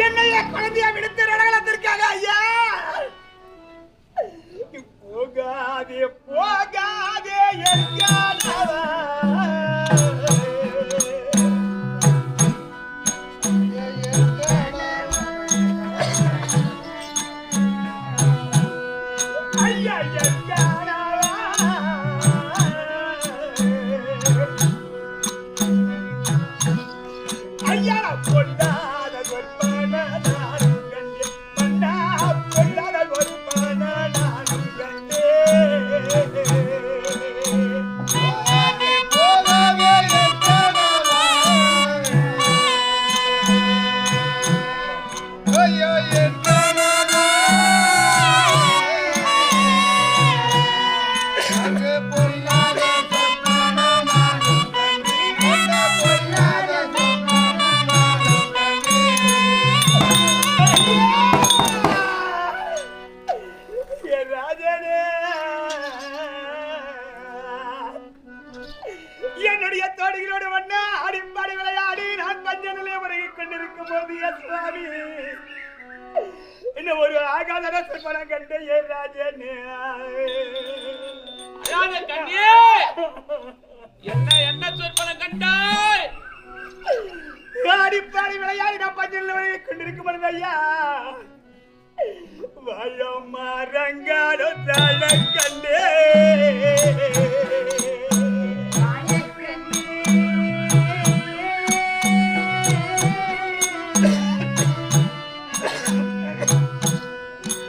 என்னைய குழந்தைய விடுத்து ரணகளத்திற்காக ஐயா போகாதே போகாதே என்கானவா ஐயா என்கானவா ஐயா பொன்னாத கொற்பன நானும் கண்டே பொன்னா பொன்னாத கொற்பன நானும் கண்டே என்னுடைய தோடிகளோடு வண்ணா அடிப்பாடி விளையாடி நான் பஞ்ச நிலையை உறகிக் கொண்டிருக்கும் போது சுவாமி இன்னும் ஒரு ஆகாத பணம் கண்டு ஏன் ராஜனே என்ன என்ன சொற்பனம் கண்டாய்? அடிப்பாடி விளையாடி நான் பஞ்ச நிலை உறகிக் கொண்டிருக்கும் பொழுது ஐயா வயமரங்காலோ தழ கண்டே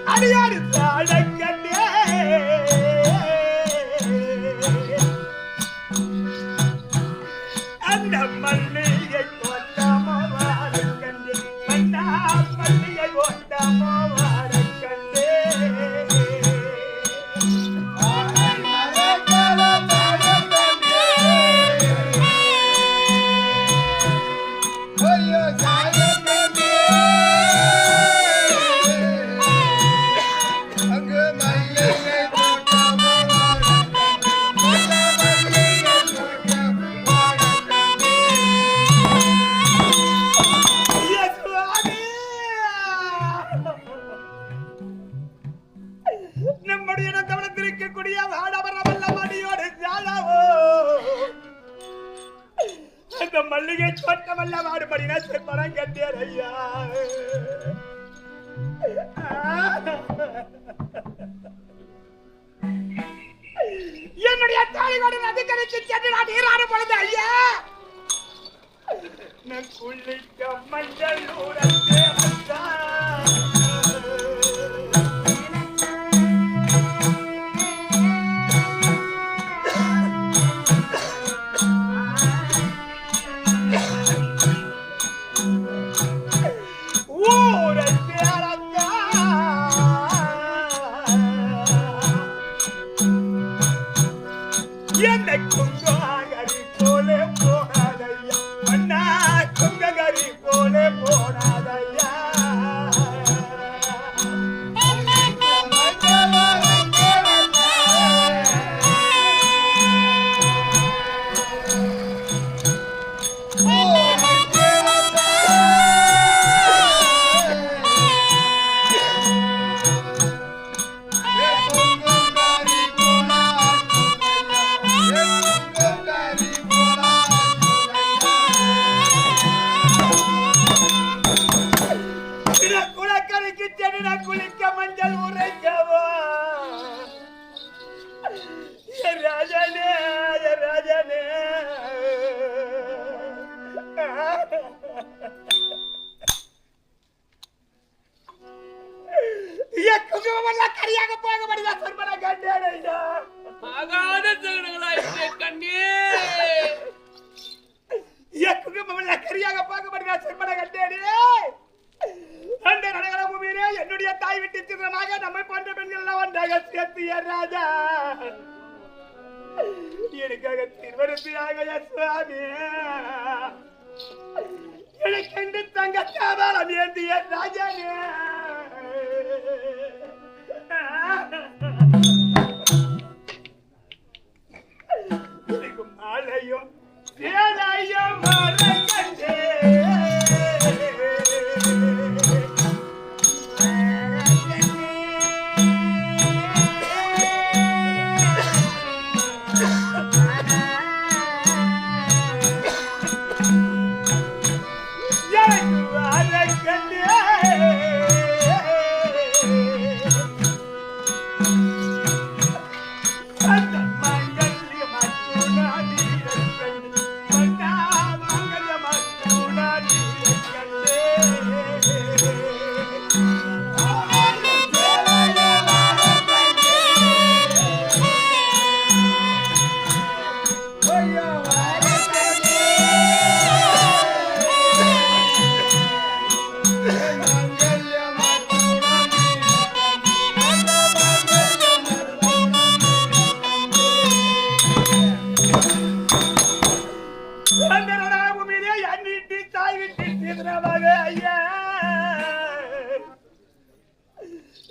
அடியாடி தழ கண்டே அந்த மல்லிகை கொட்டாம வாழ கண்டே மன்னா மல்லிகை கொட்டாம வாழ கண்டே நம்முடைய கவனத்தில் இருக்கக்கூடிய வாடவரவல்லமடியோடு ஜாலவோ அந்த மல்லிகை தோட்டமல்ல வாடுபடினா செப்பரம் கட்டியார் ஐயா என்னுடைய தாலிகோடு நதிக்கரைக்கு சென்று நான் நீராடும் பொழுது ஐயா நான் குளிக்க மஞ்சள் ஊரத்தே வந்தான் என்னை குங்ககரி போலே போனாதையா அண்ணா குங்ககரி போலே போனாதையா கடலுக்கு சென்று நான் குளிக்க மஞ்சள் உரைக்கவோ ராஜனே ராஜனே குங்குமம் கரியாக போக முடியா சொற்பன கண்டேனையா ஆகாத சகனங்களாயிற்றே கண்ணே குங்குமம் கரியாக போக முடியா சொற்பன கண்டேனே அந்த நடகர பூமியிலே என்னுடைய தாய் விட்டு சித்திரமாக நம்மை போன்ற பெண்கள் எல்லாம் ஒன்றாக சேர்த்திய ராஜா எனக்காக திருவருத்தியாக சுவாமி எனக்கு தங்க தாபாலம் ஏந்திய ராஜானே மாலையும் சேலையும் கண்டே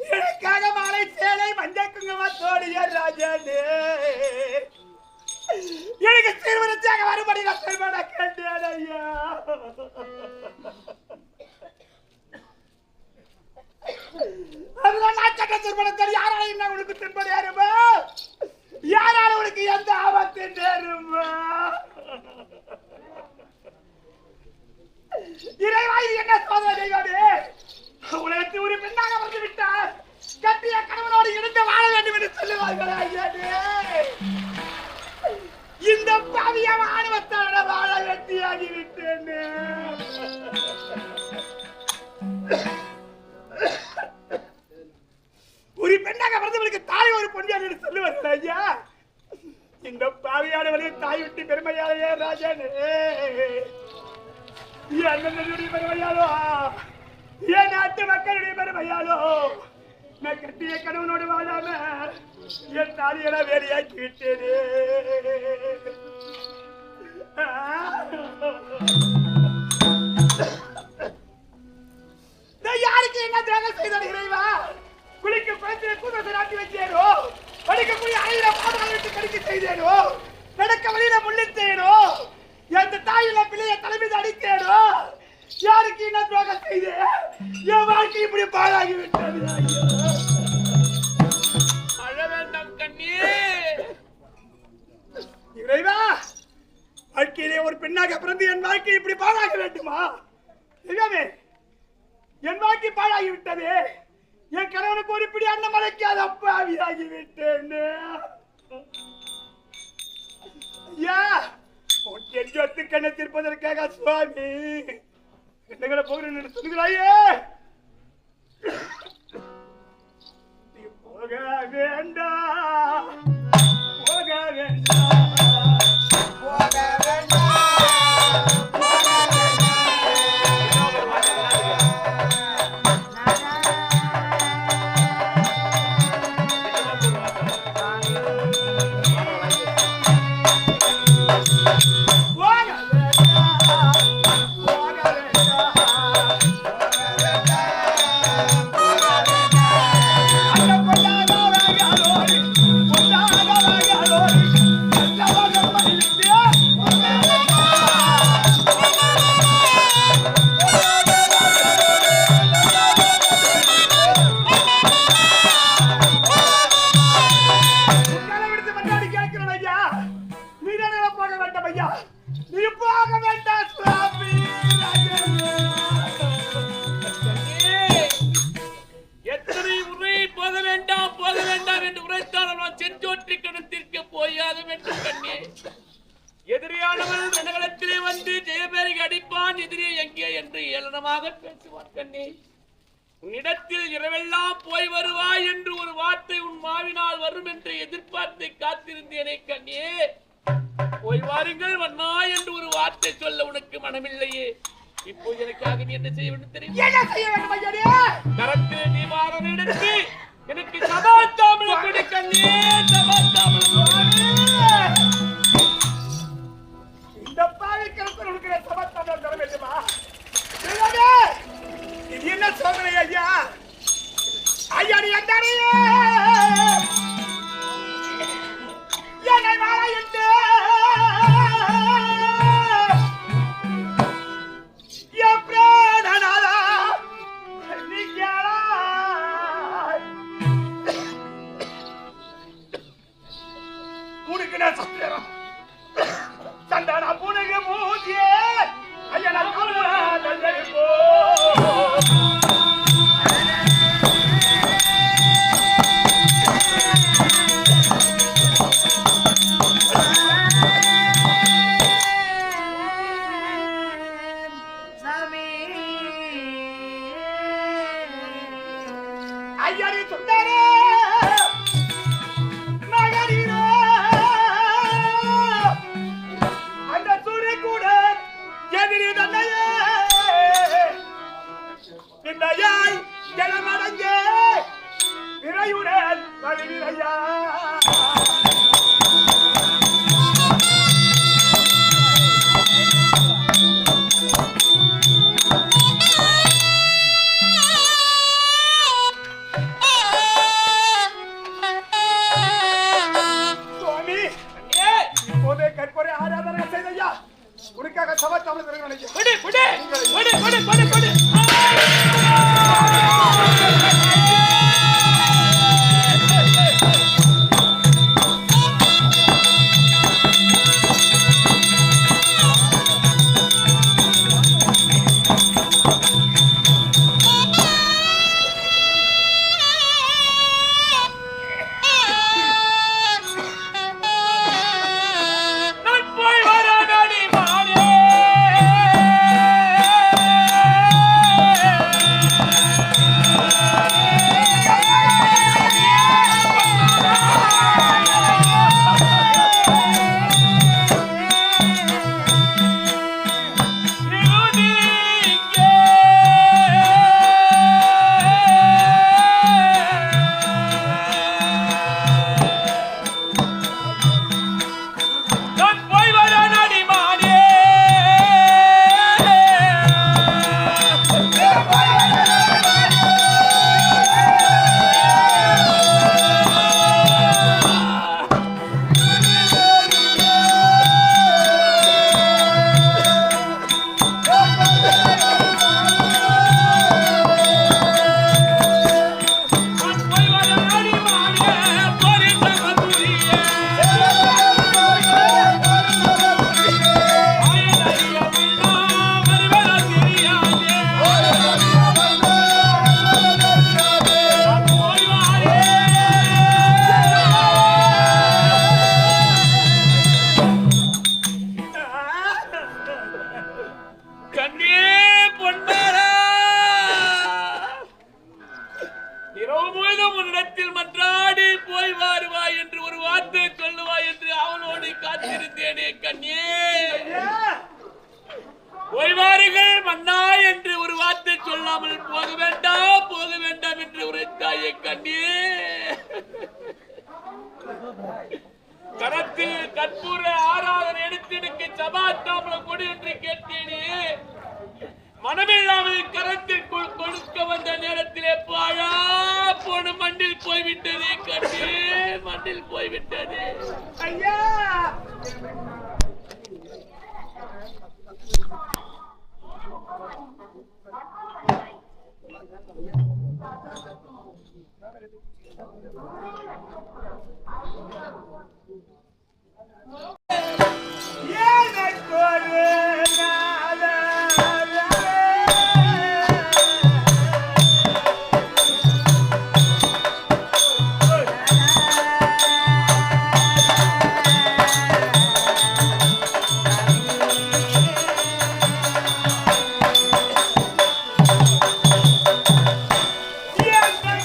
எனக்காக மாலை சேலை மஞ்சள் குங்குமத்தோடிய ராஜனே எனக்கு திருமணத்தாக வரும்படி நான் கேட்டேன் ஐயா அதெல்லாம் நான் சட்ட திருமணத்தில் யாரால என்ன உனக்கு திரும்ப நேருமா யாரால உனக்கு எந்த ஆபத்து நேருமா இறைவா இது என்ன சோதனை தெய்வமே உலகத்தில் ஒரு பெண்ணாக வந்து விட்டார் கட்டிய கணவனோடு இணைந்து வாழ வேண்டும் என்று சொல்லுவார்களே ஐயானே இந்த பாவிய ஆணவத்தோட வாழ வெட்டியாகி விட்டேன் ஒரு பெண்ணாக பிறந்தவளுக்கு தாய் ஒரு பொன்னியார் என்று சொல்லுவார்கள் ஐயா இந்த பாவியானவளே தாய் விட்டு பெருமையாளையே ராஜனே என்னுடைய பெருமையாலோ என் நாட்டு மக்களுடைய பெருமையாலோ நான் கட்டிய கணவனோடு வாழாம என் தாலியெல்லாம் வேலையாக்கி விட்டேனே யாருக்கு என்ன தியாகம் செய்தார் இறைவா குளிக்க குளத்திலே கூட்டத்தை நாட்டி வச்சேனோ படிக்கக்கூடிய அனைவர பாடங்களை விட்டு கடிக்க செய்தேனோ நடக்க வழியில முள்ளித்தேனோ எந்த தாயில பிள்ளைய தலைமீது அடித்தேனோ யாருக்கு என்ன துரோகம் செய்து என் வாழ்க்கை இப்படி பாழாகி விட்டது அழ வேண்டாம் கண்ணே இறைவா வாழ்க்கையிலே ஒரு பெண்ணாக பிறந்து என் வாழ்க்கை இப்படி பாழாக வேண்டுமா தெய்வமே என் வாழ்க்கை பாழாகி விட்டது என் கணவனுக்கு ஒரு பிடி அன்னம் அழைக்காத அப்பாவியாகி விட்டேன் ஐயா கண்ணை தீர்ப்பதற்காக சுவாமி என்னங்களை போகிறேன் சொல்லுகிறாயே போக வேண்டாம் போக வேண்டாம் போக வேண்டாம் மனமெல்லாம் போய் வருவாய் என்று ஒரு வார்த்தை உன் மாவினால் வரும் என்று எதிர்பார்த்து காத்திருந்தேனே கண்ணே. போய் வாருங்கள் வண்ணா என்று ஒரு வார்த்தை சொல்ல உனக்கு மனமில்லையே. இப்போ எனக்காக நீ என்ன செய்ய வேண்டும் தெரியும்? என்ன செய்ய வேண்டும் ஐயனே? கரத்திலே தீபாராதனை எடுத்து எனக்கு சபாத்தாமலை கொடு கண்ணே, சபாத்தாமலை. இந்த பாவிக்கிறதுக்கு உனக்கு சபாத்தாமலை தர வேண்டுமா? இது என்ன சோதனை ஐயா? ஐயா நீ அண்டாரையே என்னை வாழையிட்டு என் பிராணநாதா நீங்களா உனக்கு நான் சத்திரம் சண்டானா புனகு மூதியே ஐயா நான் தந்தை போ ஐயரி சுந்தரே மகரீரே அந்த சூரிய கூட எதிரி தந்தையே நின்னையாய் ஜலமடங்கே நிறையுடன் வலிமையா உனக்காக சபாத்தாமல் கரத்தில் கற்பூர ஆராதனை எடுத்து எனக்கு சபாத்தாமலை கொடு என்று கேட்டேனே. மனமில்லாமல் கரத்தில் கொடுக்க வந்த நேரத்திலே பாழா போன மண்ணில் போய்விட்டதே கண்ணே, மண்ணில் போய்விட்டது ஐயா. Yeah.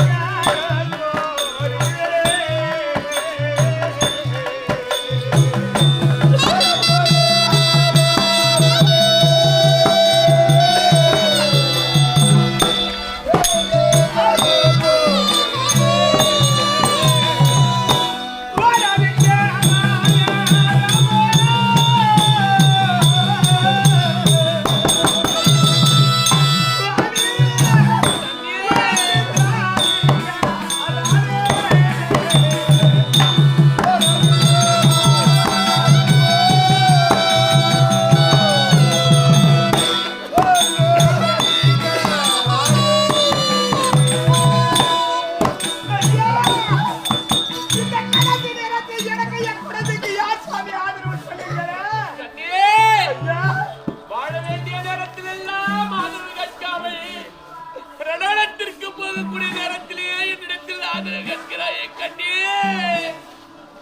ஆதரவு கேட்கிறாய் கண்ணே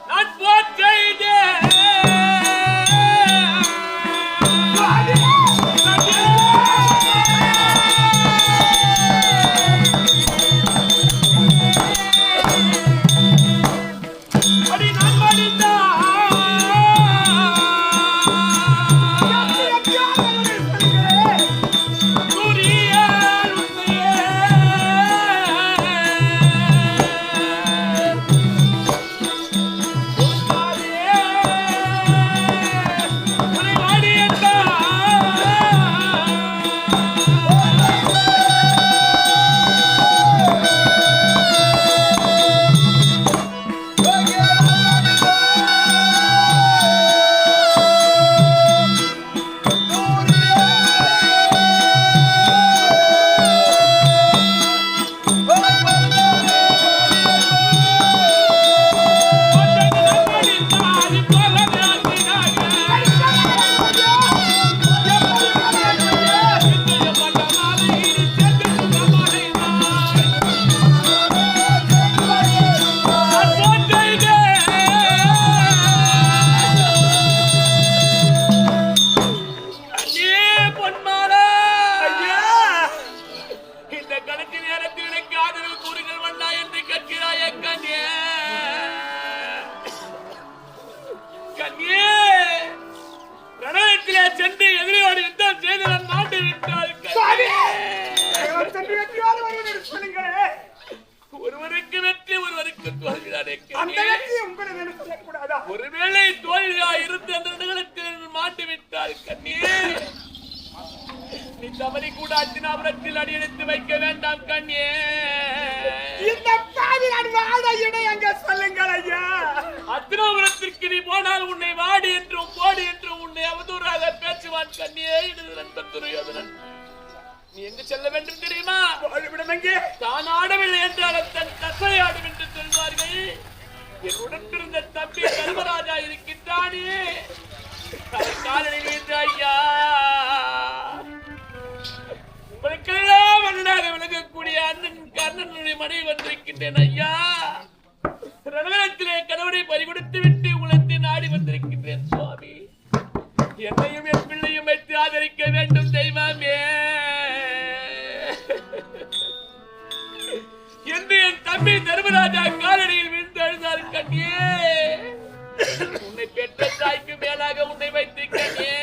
நான் போற்றேன் ஒருவருக்கு வெற்றி ஒருவருக்கு தோல்விதானே. ஒருவேளை தோல்வியா இருந்து அந்த நிகழ்ச்சி மாட்டிவிட்டால் கண்ணே நீ தவறி கூட அத்தினாபுரத்தில் அடியெடுத்து வைக்க வேண்டாம் கண்ணே. இந்த பாவி நான் வாட இடை அங்க சொல்லுங்கள் ஐயா. அத்தினாபுரத்திற்கு நீ போனால் உன்னை வாடி என்றும் போடி என்றும் உன்னை அவதூறாக பேசுவான் கண்ணே. இது நண்பன் துரியோதனன். நீ எங்கு செல்ல வேண்டும் தெரியுமா? தான் ஆடவில்லை என்றால் தன் தசை ஆடும் என்று சொல்வார்கள். என் உடன்பிருந்த தம்பி தர்மராஜா இருக்கின்றானே காலனில் என்று ஐயா உங்களுக்கெல்லாம் மன்னனாக விளங்கக்கூடிய அண்ணன் கர்ணனுடைய மனைவி வந்திருக்கின்றேன் ஐயா. ரணகலத்திலே கணவனை பறிகொடுத்து விட்டு உலகத்தை நாடி வந்திருக்கின்றேன் சுவாமி. என்னையும் என் பிள்ளையும் வைத்து ஆதரிக்க வேண்டும் தெய்வமே என்று என் தம்பி தர்மராஜா காலடியில் விழுந்து அழுதார் கண்ணே. உன்னை பெற்ற தாய்க்கு மேலாக உன்னை வைத்து கண்ணே.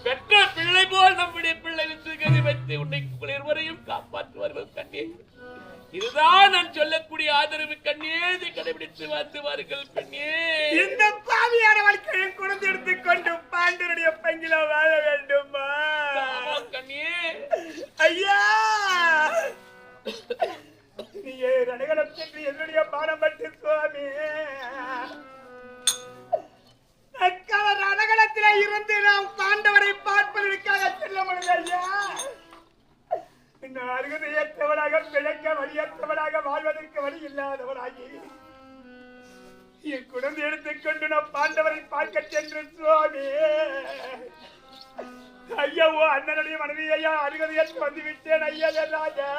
பெற்ற பிள்ளை போல் நம்முடைய பிள்ளை விசுகதி வைத்து உன்னை இருவரையும் காப்பாற்றுவார்கள் கண்ணே. இதுதான் நான் சொல்லக்கூடிய ஆதரவு கண்ணே. இதை கடைபிடித்து வாழ்த்துவார்கள் கண்ணே. இந்த பாவியான வாழ்க்கையை குழந்தை எடுத்துக் கொண்டு பாண்டனுடைய பங்கில வாழ வேண்டுமா கண்ணே? ஐயா நீ ரணகலம் சென்று என்னுடைய பாடப்பட்டு சுவாமி ரணகலத்திலே இருந்து நாம் பாண்டவரை பார்ப்பதற்காக செல்ல முடியும் ஐயா. இந்த அருகதையற்றவனாக பிழைக்க வழியற்றவனாக வாழ்வதற்கு வழி இல்லாதவனாகி என் குழந்தை எடுத்துக்கொண்டு நான் பாண்டவரை பார்க்க சென்று சுவாமி. ஐயாவோ அண்ணனுடைய மனைவி ஐயா அருகதையற்று வந்து விட்டேன் ஐயா. ராஜா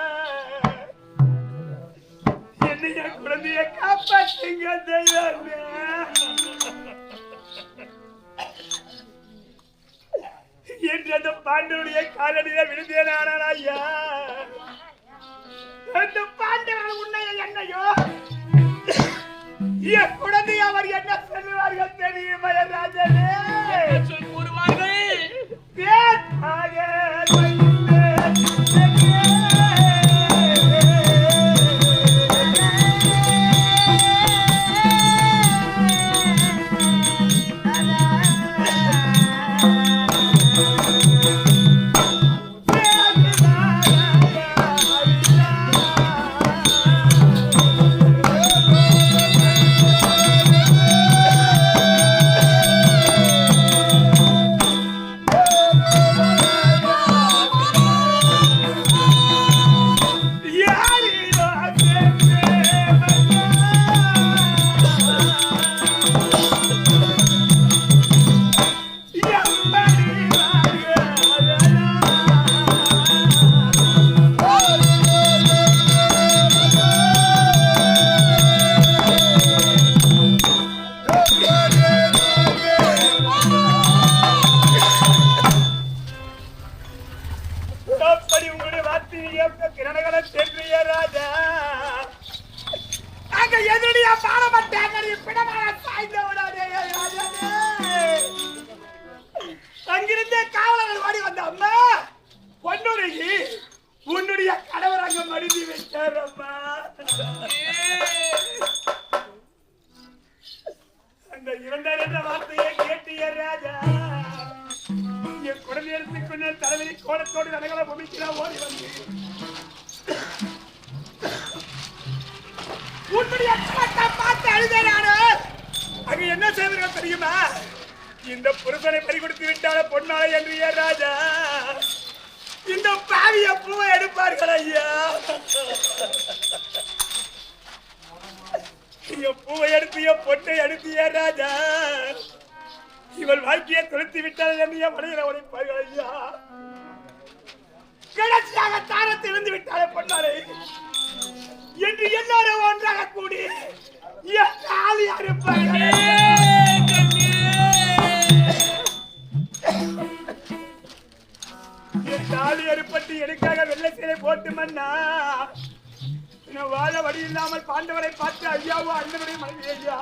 என்னைய குழந்தைய காப்பாற்றுங்க தெய்வமே. என்று அந்த பாண்டவனுடைய காலடியில விழுந்தேனானா ஐயா. அந்த பாண்டவன் உன்னைய என்னையோ என் குழந்தை அவர் என்ன சொல்லுவார்கள் தெரியுமா ராஜனே? கூறுவார்கள் உன்னுடைய அச்சமத்தை பார்த்து அழுதேனானு அங்க என்ன செய்வீர்கள் தெரியுமா? இந்த புருஷனை பறிகொடுத்து விட்டால பொன்னாலை என்று ஏன் ராஜா இந்த பாவிய பூவை எடுப்பார்கள் ஐயா. பூவை எடுத்திய பொட்டை எடுத்திய ராஜா இவள் வாழ்க்கையை தொலைத்து விட்டாள் என்று என் மனைவியை உடைப்பார்கள் ஐயா. கடைசியாக தாரத்தை இழந்து விட்டாலே பொன்னாலை என்று எல்லாரும் ஒன்றாக கூடி தாலி அறுப்பட்டு எனக்காக வெள்ளை சேலை போட்டு மன்னா வாழ வழி இல்லாமல் பாண்டவரை பார்த்து ஐயாவோ அண்ணனுடைய மனைவி ஐயா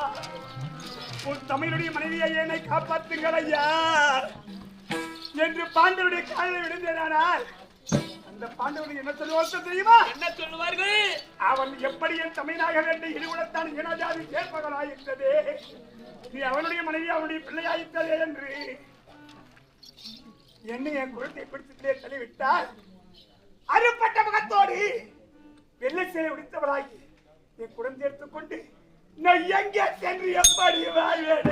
உன் தமிழுடைய மனைவியை என்னை காப்பாற்றுங்கள் ஐயா என்று பாண்டவருடைய காலில் விழுந்தேனால் அந்த பாண்டவனுக்கு என்ன சொல்லுவார்கள் தெரியுமா? என்ன சொல்லுவார்கள்? அவன் எப்படி என் தமிழாக வேண்டும் இருகுலத்தான் இனஜாதி சேர்ப்பவனாயிருந்ததே நீ அவனுடைய மனைவி அவனுடைய பிள்ளையாயிருத்ததே என்று என்னை என் குழந்தை பிடித்ததிலே தள்ளிவிட்டால் அறுப்பட்ட முகத்தோடு வெள்ளை சேலை உடித்தவளாகி என் குழந்தை எடுத்துக்கொண்டு நான் எங்கே சென்று எப்படி வாழ்வேன்?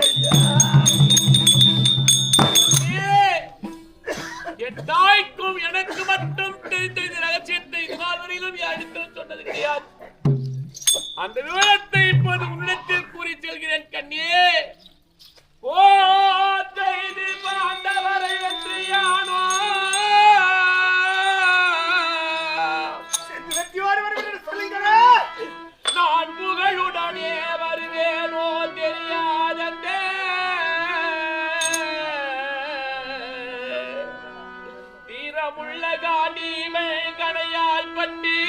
என் தாய்க்கும் எனக்கு மட்டும் தெரிந்த இந்த ரகசியத்தை இதுநாள் வரையிலும் யாரிடத்தில் சொன்னது கிடையாது. அந்த விவரத்தை இப்போது உன்னிடத்தில் கூறி செல்கிறேன் கண்ணியே. ஓ தைதி பாண்டவரை வெற்றியானோ சொல்லுங்களே நான் புகழுடனே வருவேனோ தெரியாதே தீரமுள்ள காண்டீமை கணையால் பற்றி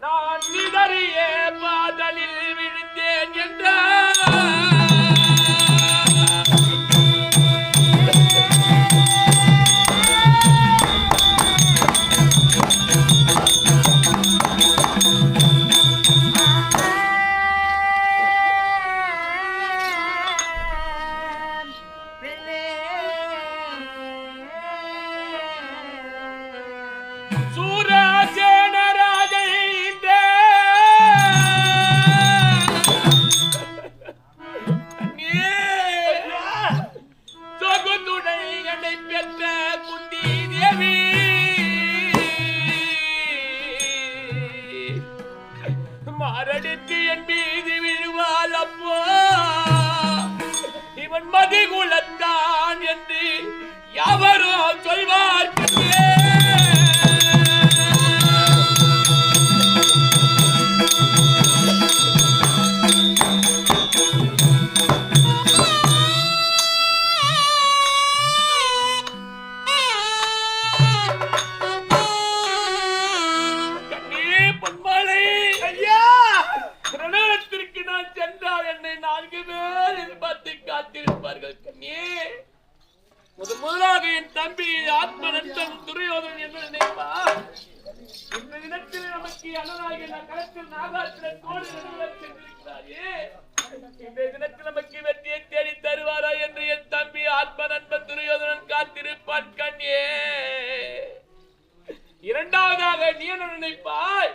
நான் சிதறிய பாதலில் விழுந்தேன் என்றார். மாரடித்து என் மீது விழுவாள் அப்போ இவன் மதிகுலத்தான் என்று யாவரோ சொல்வார்கள். முதலாக என் தம்பி ஆத்மநந்தன் துரியோதனன் என்று நினைப்பா இந்த தினத்தில் நமக்கு அண்ணனாகிய களத்தில் நாகாசுரத்தோடு சென்றிருக்கிறாயே இந்த தினத்தில் நமக்கு வெற்றியை தேடி தருவாரா என்று என் தம்பி ஆத்மநந்தன் துரியோதனன் காத்திருப்பான் கண்ணியே. இரண்டாவதாக நீ என்ன நினைப்பாய்?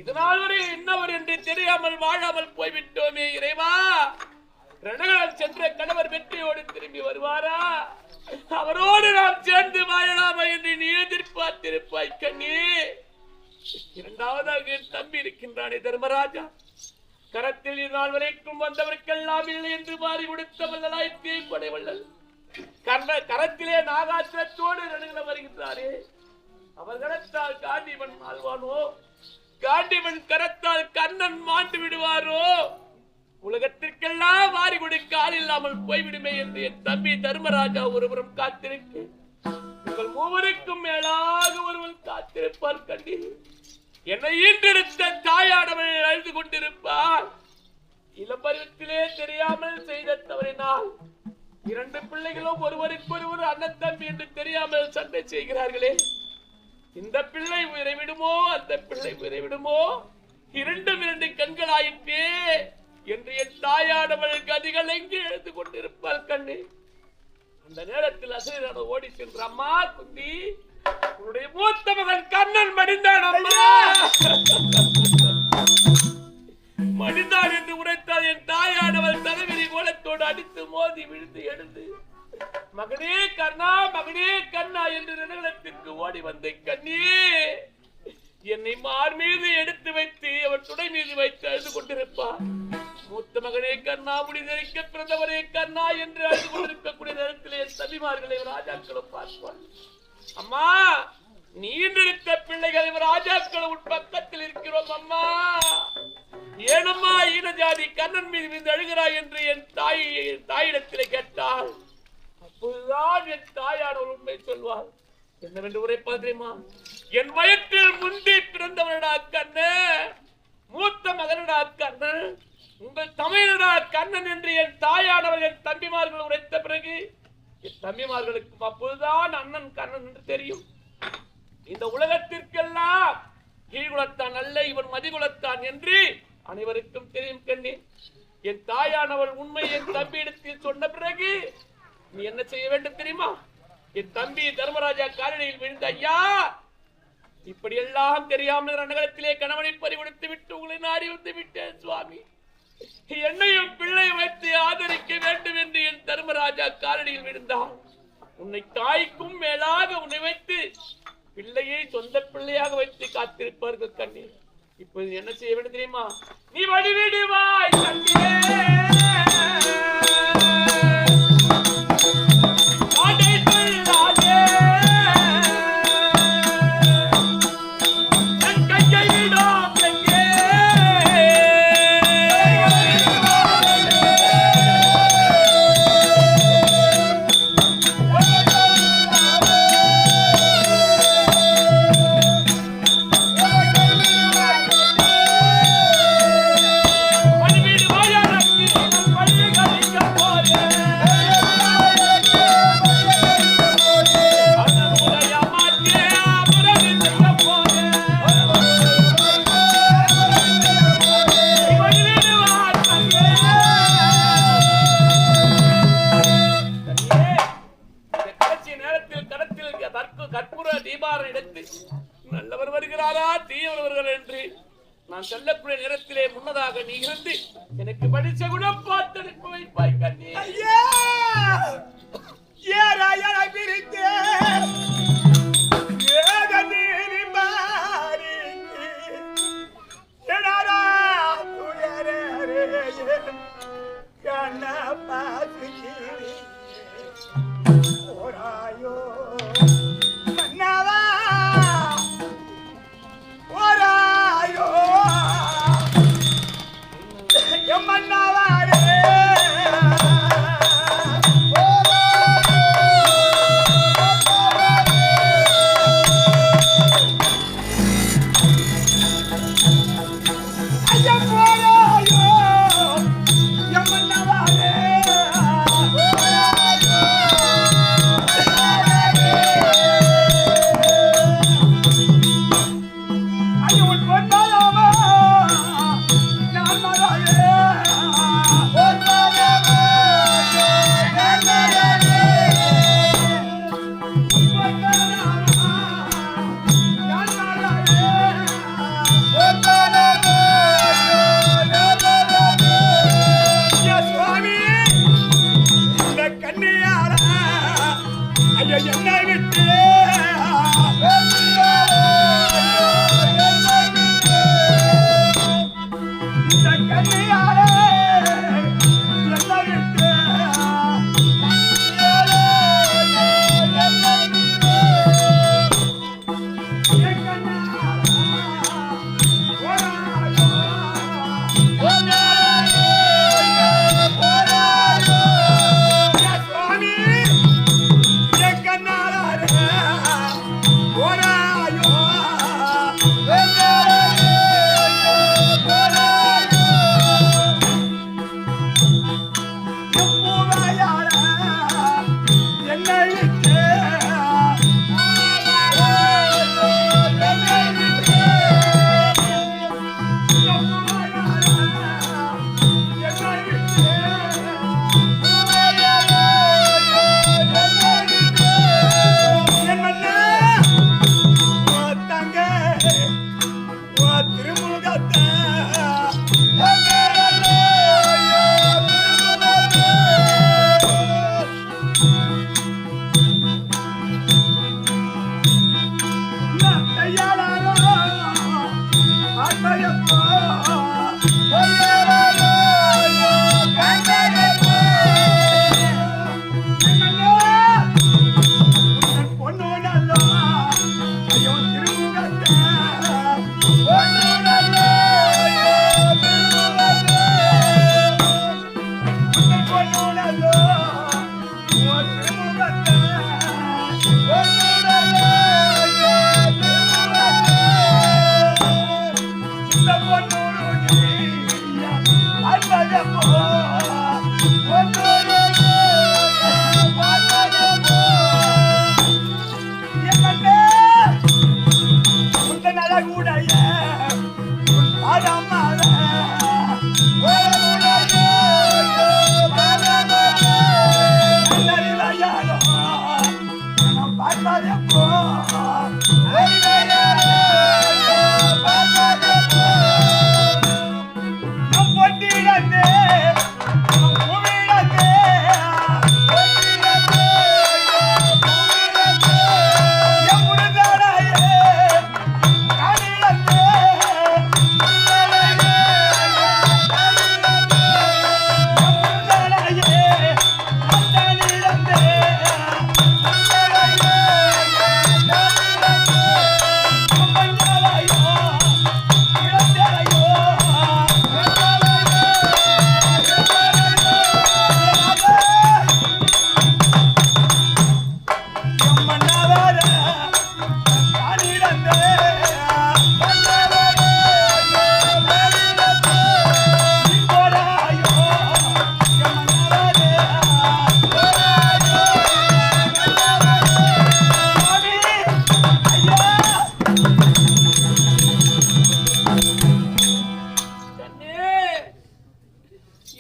இதனால் வரை என்னவர் என்று தெரியாமல் வாழாமல் போய்விட்டோமே இறைவா. ரணகலம் சென்ற கணவர் வெற்றியோடு திரும்பி வருவாரா? அவரோடு நாம் சேர்ந்து வாழலாமா என்று நீ எதிர்பார்த்திருப்பாய் கண்ணே. இரண்டாவதாக என் தம்பி இருக்கின்றானே தர்மராஜா, கரத்தில் நாள் வரைக்கும் வந்தவருக்கெல்லாம் இல்லை என்று மாறி கொடுத்த வல்லலாய் தீப்படை வல்லல் கரத்திலே நாகாசுரத்தோடு ரணகலம் வருகின்றாரே, அவர் கரத்தால் காண்டிவன் ஆழ்வானோ, காண்டிவன் கரத்தால் கண்ணன் மாண்டு விடுவாரோ, உலகத்திற்கெல்லாம் வாரி கொடுக்க ஆள் இல்லாமல் போய்விடுமே என்று என் தம்பி தர்மராஜா ஒருவரும் காத்திருக்க உங்கள் மூவருக்கும் மேலாக ஒருவன் காத்திருப்பார் கண்டி. என்னை ஈன்றெடுத்த தாயானவள் அழுது கொண்டிருப்பார். இளம்பருவத்திலே தெரியாமல் செய்த தவறினால் இரண்டு பிள்ளைகளும் ஒருவருக்கொருவர் அண்ணன் தம்பி என்று தெரியாமல் சண்டை செய்கிறார்களே, இந்த பிள்ளை உயிரை விடுமோ அந்த பிள்ளை உயிரை விடுமோ, இரண்டும் இரண்டு கண்களாயிற்றே என்று என் தாயானவள் கதிகள் எங்கே எழுந்து கொண்டிருப்பாள் கண்ணே. அந்த நேரத்தில் அசைதான ஓடி சென்ற அம்மா குந்தி, உன்னுடைய மூத்த மகன் கண்ணன் மடிந்தான் அம்மா. மோதி விழுந்து எழுந்து மகனே கண்ணா மகனே கண்ணா என்று ரணகளத்திற்கு ஓடி வந்த கண்ணே என்னை மார் மீது எடுத்து வைத்து அவர் துணை மீது வைத்து அழுது கொண்டிருப்பார். மூத்த மகனே கண்ணா முடிதறிக்க பிறந்தவரே கண்ணா என்று அழுது கொண்டிருக்கக்கூடிய நேரத்திலே தம்பிமார்களை ராஜாக்களும் பார்ப்பார். அம்மா நீண்டெடுத்த பிள்ளைகள் ராஜாக்கள் உன் பக்கத்தில் இருக்கிறோம் அம்மா, ஏனம்மா ஈன ஜாதி கண்ணன் மீது விழுந்து அழுகிறாய் என்று என் தாயிடத்திலே கேட்டாள். அப்போதுதான் என் தாயானவர் உண்மை சொல்வார். என்னவென்று உரைப்பது தெரியுமா? என் வயிற்றில் முந்தி பிறந்தவனடா கண்ணன், மூத்த மகனடா கண்ணன், உங்கள் தமையனடா கண்ணன் என்று என் தாயானவர் என் தம்பிமார்கள் உரைத்த பிறகு என் தம்பிமார்களுக்கும் அப்போதுதான் அண்ணன் கண்ணன் என்று தெரியும். இந்த உலகத்திற்கெல்லாம் கீழ்குலத்தான் அல்ல இவன் மதிகுலத்தான் என்று அனைவருக்கும் தெரியும் கண்ணே. என் தாயானவள் உண்மை என் தம்பியிடத்தில் சொன்ன பிறகு நீ என்ன செய்ய வேண்டும் தெரியுமா? என் தம்பி தர்மராஜா காலடியில் விழுந்த ஐயா, இப்படியெல்லாம் தெரியாமல் ரணகளத்திலே கணவனை பறிகொடுத்து விட்டு உங்களை நாடி வந்து விட்டேன் சுவாமி, என்னையும் பிள்ளை வைத்து ஆதரிக்க வேண்டும் என்று என் தர்மராஜா காலடியில் விழுந்தார். உன்னை தாய்க்கும் மேலாக உன்னை வைத்து பிள்ளையை சொந்த பிள்ளையாக வைத்து காத்திருப்பார்கள் கண்ணே. இப்போது என்ன செய்ய வேண்டும் தெரியுமா? நீ வழிவிடுவாய் கண்ணே, நல்லவர் வருகிறாரா தீயவர் என்று நான் சொல்லக்கூடிய நேரத்திலே முன்னதாக நீ இருந்து எனக்கு படிச்ச குணம் பார்த்து அனுப்பி வைப்பாய் கண்ணே. Yeah.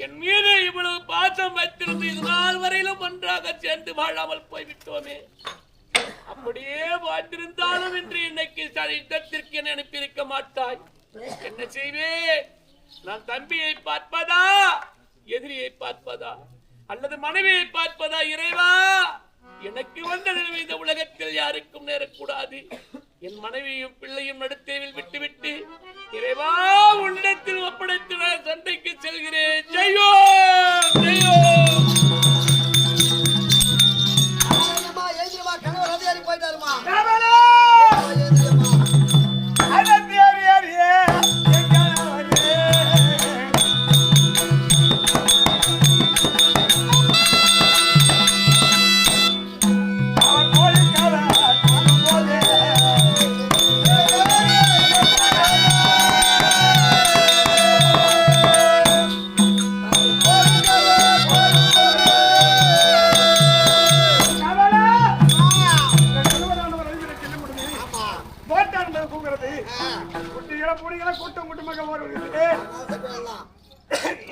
என் மீது இவ்வளவு பாசம் வைத்திருந்து இது நாள் வரையிலும் ஒன்றாக சேர்ந்து வாழாமல் போய்விட்டோமே. அப்படியே வாழ்ந்திருந்தாலும் இன்று இன்னைக்கு யுத்தத்திற்கு என்ன அனுப்பியிருக்க மாட்டாய். என்ன செய்வேன்? நான் தம்பியை பார்ப்பதா, எதிரியை பார்ப்பதா, அல்லது மனைவியை பார்ப்பதா? இறைவா, எனக்கு வந்த நிலைமை இந்த உலகத்தில் யாருக்கும் நேரக்கூடாது. என் மனைவியும் பிள்ளையும் நடுத்தேவில் விட்டுவிட்டு இறைவா உன்னிடத்தில் ஒப்படைத்து நான் சண்டைக்கு செல்கிறேன். ஜெயோ ஜெயோ.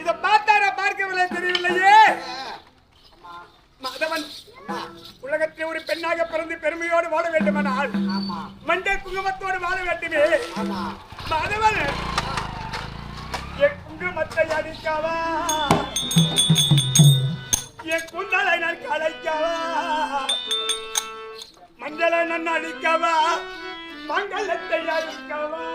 இத பார்த்தார பார்க்கவில்லை, தெரியவில்லையே. மாதவன் உலகத்தில் ஒரு பெண்ணாக பிறந்து பெருமையோடு வாழ வேண்டுமானால் மஞ்சள் குங்குமத்தோடு வாழ வேண்டுமே. மாதவன் என் குங்குமத்தை அடிக்கவா, என் குந்தலை நான் கலைக்கவா, மஞ்சளை நான் அடிக்கவா, மங்களத்தை அடிக்கவா.